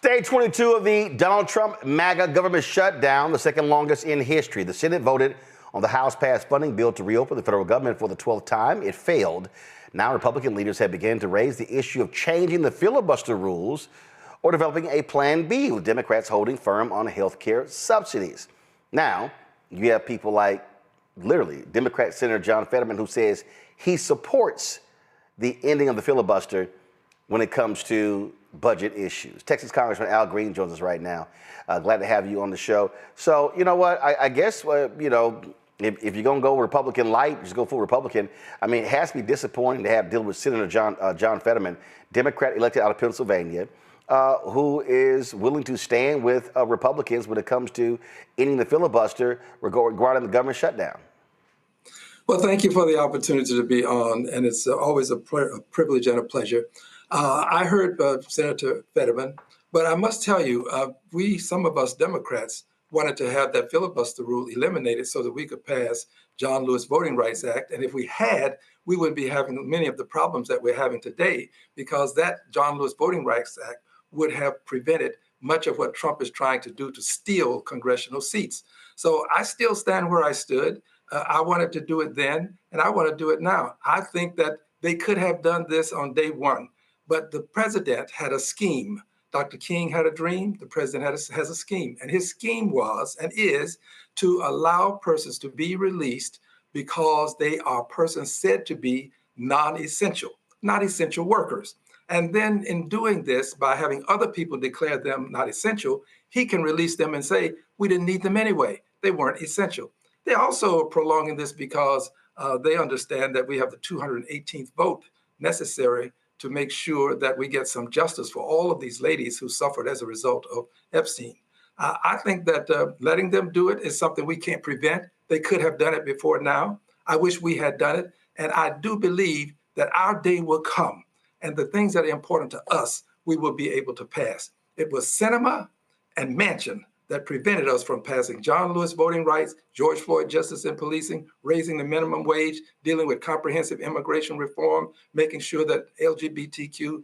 Day 22 of the Donald Trump MAGA government shutdown, the second longest in history. The Senate voted on the House-passed funding bill to reopen the federal government for the 12th time. It failed. Now Republican leaders have begun to raise the issue of changing the filibuster rules or developing a plan B, with Democrats holding firm on health care subsidies. Now, you have people like, literally, Democrat Senator John Fetterman, who says he supports the ending of the filibuster when it comes to budget issues. Texas Congressman Al Green joins us right now. Glad to have you on the show. So, you know what, I guess, if you're going to go Republican light, just go full Republican. I mean, it has to be disappointing to have to deal with Senator John Fetterman, Democrat elected out of Pennsylvania, who is willing to stand with Republicans when it comes to ending the filibuster regarding the government shutdown. Well, thank you for the opportunity to be on, and it's always a privilege and a pleasure. I heard Senator Fetterman, but I must tell you, some of us Democrats wanted to have that filibuster rule eliminated so that we could pass John Lewis Voting Rights Act. And if we had, we wouldn't be having many of the problems that we're having today, because that John Lewis Voting Rights Act would have prevented much of what Trump is trying to do to steal congressional seats. So I still stand where I stood. I wanted to do it then, and I want to do it now. I think that they could have done this on day one, but the president had a scheme. Dr. King had a dream. The president has a scheme, and his scheme was and is to allow persons to be released because they are persons said to be non-essential workers. And then in doing this, by having other people declare them not essential, he can release them and say, we didn't need them anyway. They weren't essential. They also are prolonging this because they understand that we have the 218th vote necessary to make sure that we get some justice for all of these ladies who suffered as a result of Epstein. I think that letting them do it is something we can't prevent. They could have done it before now. I wish we had done it. And I do believe that our day will come, and the things that are important to us, we will be able to pass. It was Sinema and Manchin that prevented us from passing John Lewis voting rights, George Floyd justice and policing, raising the minimum wage, dealing with comprehensive immigration reform, making sure that LGBTQ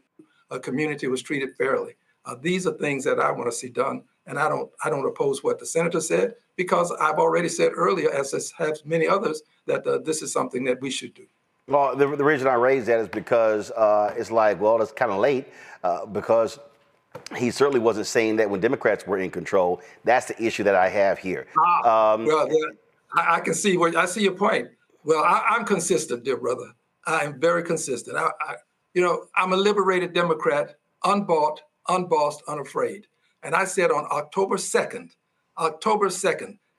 community was treated fairly. These are things that I want to see done, and I don't oppose what the senator said, because I've already said earlier, as have many others, that this is something that we should do. Well, the reason I raise that is because it's like, well, it's kind of late, because he certainly wasn't saying that when Democrats were in control. That's the issue that I have here. I can see I see your point. Well, I'm consistent, dear brother. I am very consistent. I'm a liberated Democrat, unbought, unbossed, unafraid. And I said on October 2nd,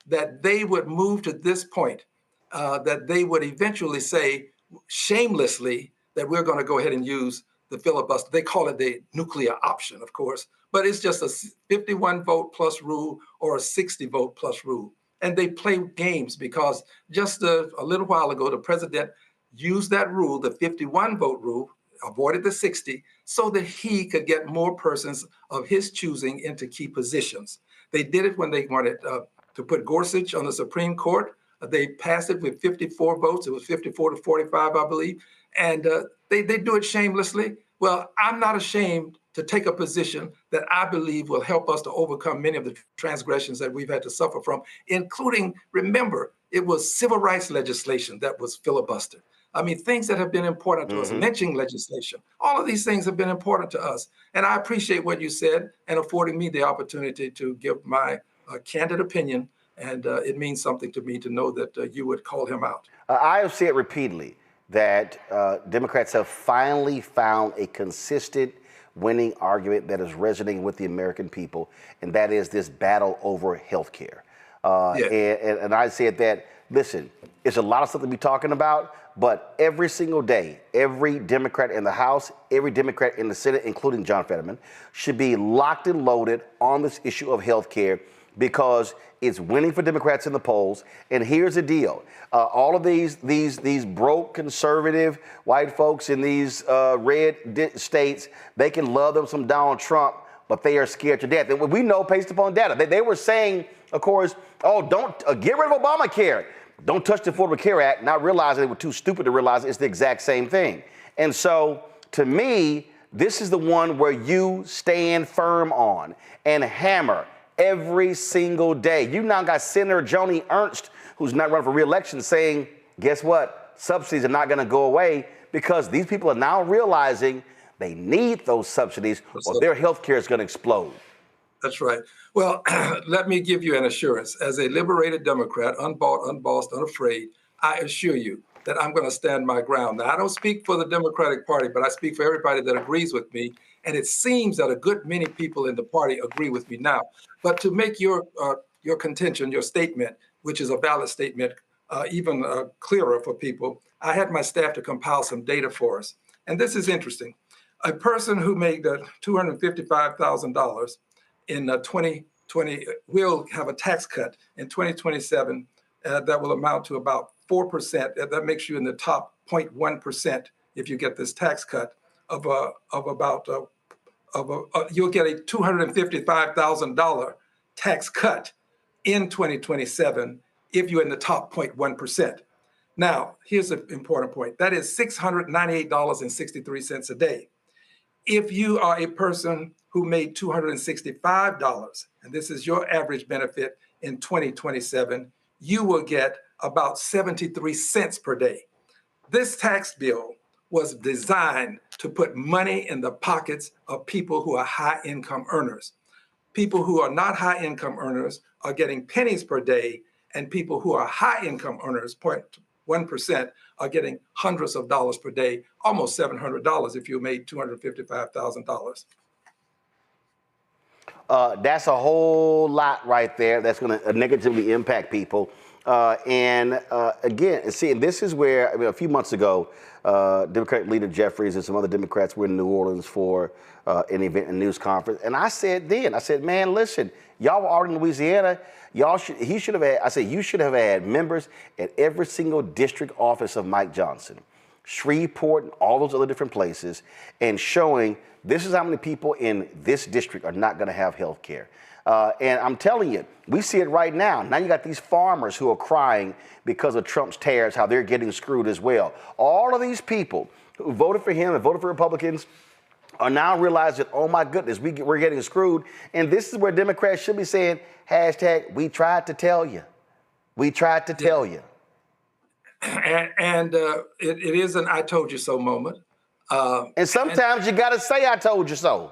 that they would move to this point, that they would eventually say shamelessly that we're going to go ahead and use the filibuster. They call it the nuclear option, of course, but it's just a 51 vote plus rule or a 60 vote plus rule. And they play games because just a little while ago, the president used that rule, the 51 vote rule, avoided the 60, so that he could get more persons of his choosing into key positions. They did it when they wanted to put Gorsuch on the Supreme Court. They passed it with 54 votes. It was 54 to 45, I believe. And they do it shamelessly. Well, I'm not ashamed to take a position that I believe will help us to overcome many of the transgressions that we've had to suffer from, including, remember, it was civil rights legislation that was filibustered. I mean, things that have been important to us, lynching legislation, all of these things have been important to us. And I appreciate what you said and affording me the opportunity to give my candid opinion. And it means something to me to know that you would call him out. I have said repeatedly that Democrats have finally found a consistent winning argument that is resonating with the American people, and that is this battle over health care. And I said that, listen, it's a lot of stuff to be talking about, but every single day, every Democrat in the House, every Democrat in the Senate, including John Fetterman, should be locked and loaded on this issue of health care, because it's winning for Democrats in the polls. And here's the deal. All of these broke conservative white folks in these red states, they can love them some Donald Trump, but they are scared to death. And we know based upon data. They were saying, of course, oh, don't get rid of Obamacare. Don't touch the Affordable Care Act, not realizing they were too stupid to realize it's the exact same thing. And so, to me, this is the one where you stand firm on and hammer every single day. You now got Senator Joni Ernst, who's not running for re-election, saying, guess what? Subsidies are not going to go away because these people are now realizing they need those subsidies or their health care is going to explode. That's right. Well, let me give you an assurance. As a liberated Democrat, unbought, unbossed, unafraid, I assure you that I'm going to stand my ground. Now, I don't speak for the Democratic Party, but I speak for everybody that agrees with me. And it seems that a good many people in the party agree with me now. But to make your contention, your statement, which is a valid statement, even clearer for people, I had my staff to compile some data for us. And this is interesting. A person who made $255,000 in 2020 will have a tax cut in 2027 that will amount to about 4%. That makes you in the top 0.1% if you get this tax cut you'll get a $255,000 tax cut in 2027 if you're in the top 0.1%. Now, here's an important point. That is $698.63 a day. If you are a person who made $265, and this is your average benefit in 2027, you will get about 73 cents per day. This tax bill was designed to put money in the pockets of people who are high income earners. People who are not high income earners are getting pennies per day, and people who are high income earners, 0.1%, are getting hundreds of dollars per day, almost $700 if you made $255,000. That's a whole lot right there. That's going to negatively impact people. Again, see, and this is where, I mean, a few months ago, Democratic leader Jeffries and some other Democrats were in New Orleans for an event and news conference. And I said, man, listen, y'all were already in Louisiana. You should have had members at every single district office of Mike Johnson, Shreveport, and all those other different places, and showing this is how many people in this district are not going to have health care. And I'm telling you, we see it right now. Now you got these farmers who are crying because of Trump's tariffs, how they're getting screwed as well. All of these people who voted for him and voted for Republicans are now realizing, oh my goodness, we're getting screwed. And this is where Democrats should be saying, hashtag, we tried to tell you. We tried to tell you. And it is an I told you so moment. And sometimes you got to say, I told you so.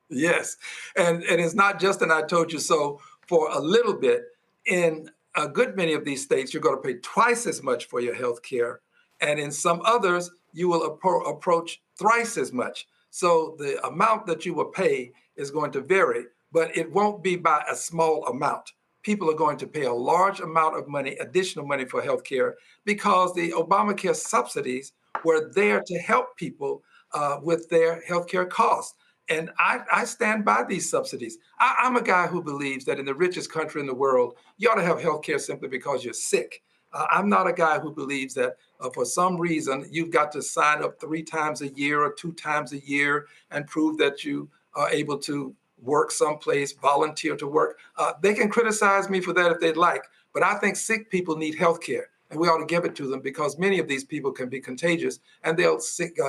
Yes. And it's not just an I told you so for a little bit. In a good many of these states, you're going to pay twice as much for your health care. And in some others, you will approach thrice as much. So the amount that you will pay is going to vary, but it won't be by a small amount. People are going to pay a large amount of money, additional money for health care, because the Obamacare subsidies were there to help people with their health care costs. And I stand by these subsidies. I'm a guy who believes that in the richest country in the world, you ought to have health care simply because you're sick. I'm not a guy who believes that for some reason you've got to sign up 3 times a year or 2 times a year and prove that you are able to work someplace, volunteer to work. They can criticize me for that if they'd like, but I think sick people need health care. And we ought to give it to them because many of these people can be contagious and they'll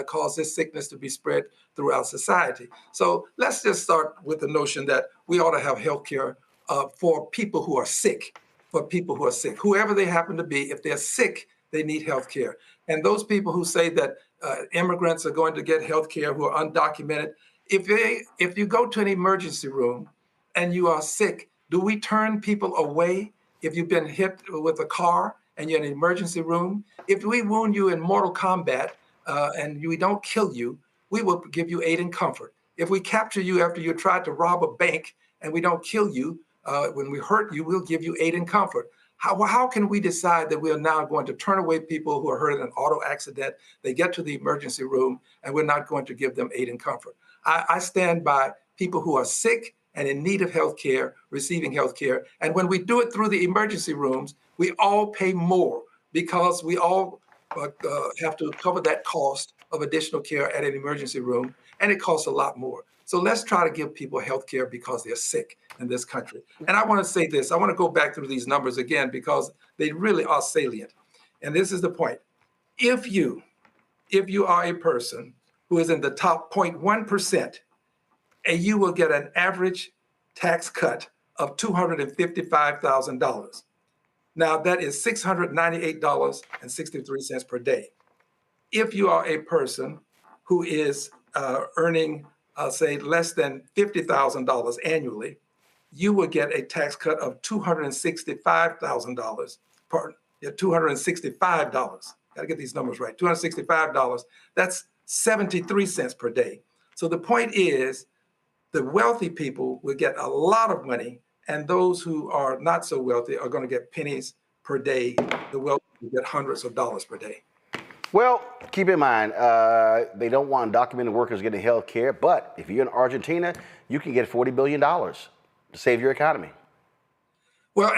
cause this sickness to be spread throughout society. So let's just start with the notion that we ought to have health care for people who are sick, whoever they happen to be. If they're sick, they need health care. And those people who say that immigrants are going to get health care who are undocumented, if you go to an emergency room and you are sick, do we turn people away if you've been hit with a car and you're in an emergency room? If we wound you in mortal combat and we don't kill you, we will give you aid and comfort. If we capture you after you tried to rob a bank and we don't kill you, when we hurt you, we'll give you aid and comfort. How can we decide that we are now going to turn away people who are hurt in an auto accident, they get to the emergency room, and we're not going to give them aid and comfort? I stand by people who are sick and in need of health care, receiving health care. And when we do it through the emergency rooms, we all pay more because we all have to cover that cost of additional care at an emergency room, and it costs a lot more. So let's try to give people health care because they're sick in this country. And I want to say this, I want to go back through these numbers again because they really are salient. And this is the point. If you are a person who is in the top 0.1%, and you will get an average tax cut of $255,000. Now, that is $698.63 per day. If you are a person who is earning, say, less than $50,000 annually, you will get a tax cut of $265,000. $265. Got to get these numbers right. $265. That's 73 cents per day. So the point is, the wealthy people will get a lot of money, and those who are not so wealthy are going to get pennies per day. The wealthy will get hundreds of dollars per day. Well, keep in mind, they don't want undocumented workers getting health care, but if you're in Argentina, you can get $40 billion to save your economy. Well,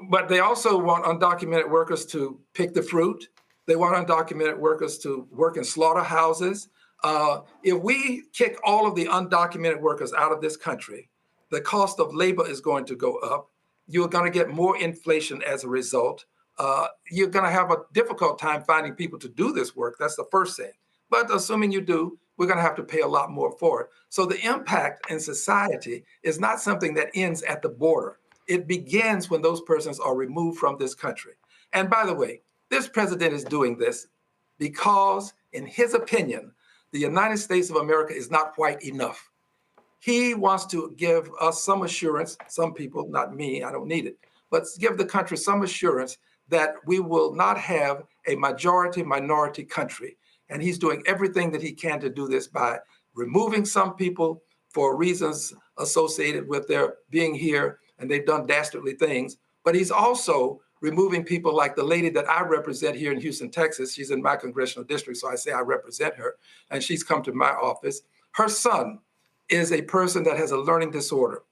but they also want undocumented workers to pick the fruit. They want undocumented workers to work in slaughterhouses. If we kick all of the undocumented workers out of this country, the cost of labor is going to go up. You're going to get more inflation as a result. You're going to have a difficult time finding people to do this work. That's the first thing. But assuming you do, we're going to have to pay a lot more for it. So the impact in society is not something that ends at the border. It begins when those persons are removed from this country. And by the way, this president is doing this because, in his opinion, the United States of America is not white enough. He wants to give us some assurance, some people, not me, I don't need it, but give the country some assurance that we will not have a majority-minority country. And he's doing everything that he can to do this by removing some people for reasons associated with their being here, and they've done dastardly things. But he's also removing people like the lady that I represent here in Houston, Texas. She's in my congressional district, so I say I represent her, and she's come to my office. Her son is a person that has a learning disorder.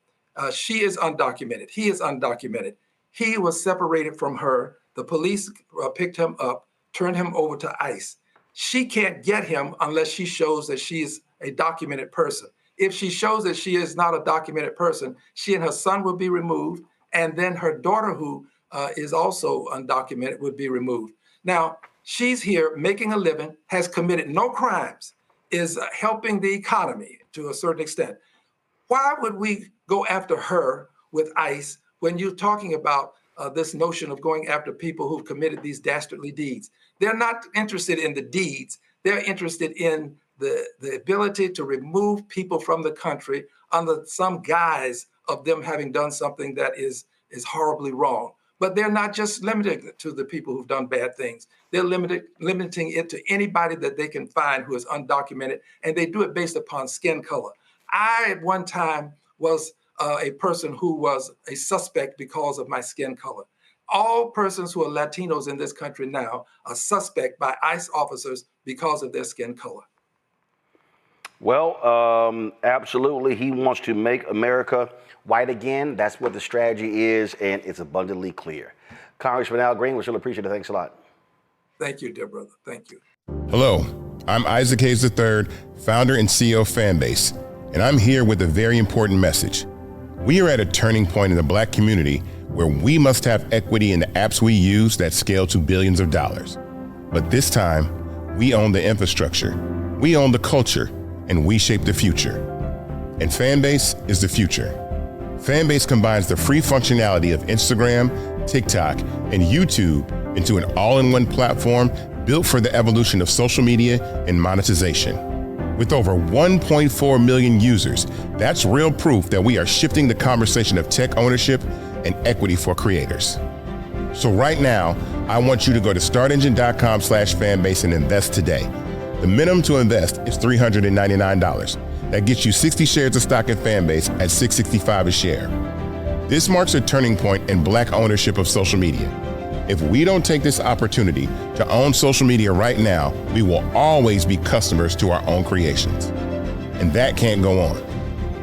She is undocumented. He is undocumented. He was separated from her. The police picked him up, turned him over to ICE. She can't get him unless she shows that she is a documented person. If she shows that she is not a documented person, she and her son will be removed, and then her daughter, who is also undocumented, would be removed. Now, she's here making a living, has committed no crimes, is helping the economy to a certain extent. Why would we go after her with ICE when you're talking about this notion of going after people who've committed these dastardly deeds? They're not interested in the deeds. They're interested in the ability to remove people from the country under some guise of them having done something that is horribly wrong. But they're not just limited to the people who've done bad things. They're limiting it to anybody that they can find who is undocumented, and they do it based upon skin color. I, at one time, was a person who was a suspect because of my skin color. All persons who are Latinos in this country now are suspect by ICE officers because of their skin color. Well, absolutely. He wants to make America white again. That's what the strategy is, and it's abundantly clear. Congressman Al Green, we really appreciate it. Thanks a lot. Thank you, dear brother. Thank you. Hello, I'm Isaac Hayes III, founder and CEO of Fanbase, and I'm here with a very important message. We are at a turning point in the Black community where we must have equity in the apps we use that scale to billions of dollars. But this time, we own the infrastructure, we own the culture, and we shape the future. And Fanbase is the future. Fanbase combines the free functionality of Instagram, TikTok, and YouTube into an all-in-one platform built for the evolution of social media and monetization. With over 1.4 million users, that's real proof that we are shifting the conversation of tech ownership and equity for creators. So right now, I want you to go to startengine.com/fanbase and invest today. The minimum to invest is $399. That gets you 60 shares of stock in Fanbase at $665 a share. This marks a turning point in Black ownership of social media. If we don't take this opportunity to own social media right now, we will always be customers to our own creations. And that can't go on.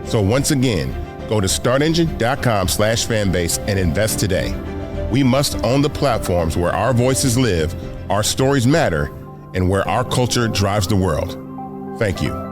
So once again, go to startengine.com/fanbase and invest today. We must own the platforms where our voices live, our stories matter, and where our culture drives the world. Thank you.